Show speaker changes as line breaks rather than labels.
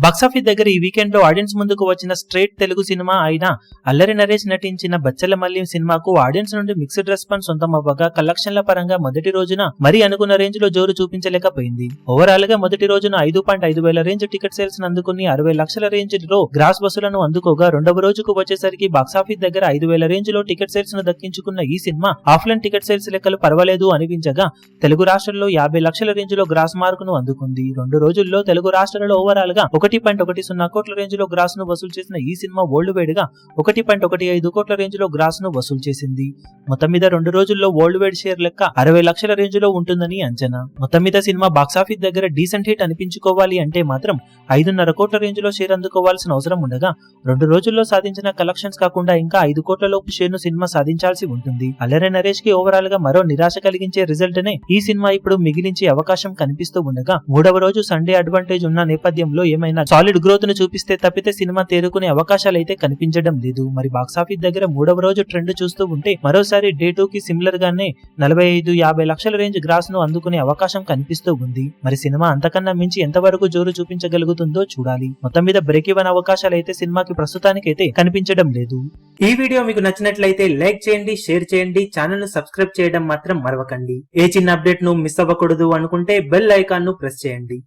Box office దగ్గర ఈ weekend లో ఆడియన్స్ ముందుకు వచ్చిన స్ట్రేట్ తెలుగు సినిమా అయిన అల్లరి నరేష్ నటించిన బచ్చల మల్లి సినిమాకు ఆడియన్స్ నుండి మిక్స్డ్ రెస్పాన్స్ సొంతమవ్వగా కలెక్షన్ల పరంగా మొదటి రోజున మరి అనుకున్న రేంజ్ లో జోరు చూపించలేకపోయింది. ఓవరాల్ గా మొదటి రోజున 5.5 వేల రేంజ్ టికెట్ సేల్స్ అందుకుని 60 లక్షల రేంజ్ లో గ్రాస్ వసూలను అందుకోగా రెండవ రోజుకు వచ్చేసరికి బాక్సాఫీస్ దగ్గర 5,000 రేంజ్ లో టికెట్ సేల్స్ ను దక్కించుకున్న ఈ సినిమా ఆఫ్లైన్ టికెట్ సేల్స్ లెక్కలు పర్వాలేదు అనిపించగా తెలుగు రాష్ట్రాల్లో 50 లక్షల రేంజ్ లో గ్రాస్ మార్కును అందుకుంది. 2 రోజుల్లో తెలుగు రాష్ట్రాలలో ఓవరాల్ గా 1.10 కోట్ల రేంజ్ లో గ్రాస్ ను వసూలు చేసిన ఈ సినిమా వరల్డ్ వైడ్ గా 1.15 కోట్ల రేంజ్ లో గ్రాస్ ను వసూలు చేసింది. మొత్తం మీద 2 రోజుల్లో వరల్డ్ వైడ్ షేర్ లెక్క 60 లక్షల రేంజ్ లో ఉంటుందని అంచనా. మొత్తం మీద సినిమా బాక్సాఫీస్ దగ్గర డీసెంట్ హిట్ అనిపించుకోవాలి అంటే మాత్రం 5.5 కోట్ల రేంజ్ లో షేర్ అందుకోవాల్సిన అవసరం ఉండగా 2 రోజుల్లో సాధించిన కలెక్షన్స్ కాకుండా ఇంకా 5 కోట్ల లోపు షేర్ ను సినిమా సాధించాల్సి ఉంటుంది. అల్లరి నరేష్ కి ఓవరాల్ గా మరో నిరాశ కలిగించే రిజల్ట్ నే ఈ సినిమా ఇప్పుడు మిగిలించే అవకాశం కనిపిస్తూ ఉండగా 3వ రోజు సండే అడ్వాంటేజ్ ఉన్న నేపథ్యంలో ఏమైనా సాలిడ్ గ్రోత్ ను చూపిస్తే తప్పితే సినిమా తేరుకునే అవకాశాలు అయితే కనిపించడం లేదు. మరి బాక్సాఫీస్ దగ్గర 3వ రోజు ట్రెండ్ చూస్తూ ఉంటే మరోసారి డే 2 కి సిమిలర్ గానే 45-50 లక్షల రేంజ్ గ్రాస్ ను అందుకునే అవకాశం కనిపిస్తూ ఉంది. మరి సినిమా అంతకన్నా మించి ఎంతవరకు జోరు చూపించగలుగుతుందో చూడాలి. మొత్తం మీద బ్రేక్ ఈవెన్ అవకాశాలు అయితే సినిమాకి ప్రస్తుతానికైతే కనిపించడం లేదు. ఈ వీడియో మీకు నచ్చినట్లయితే లైక్ చేయండి, షేర్ చేయండి, ఛానల్ ను సబ్స్క్రైబ్ చేయడం మాత్రం మరవకండి. ఏ చిన్న అప్డేట్ ను మిస్ అవ్వకూడదు అనుకుంటే బెల్ ఐకాన్ ను ప్రెస్ చేయండి.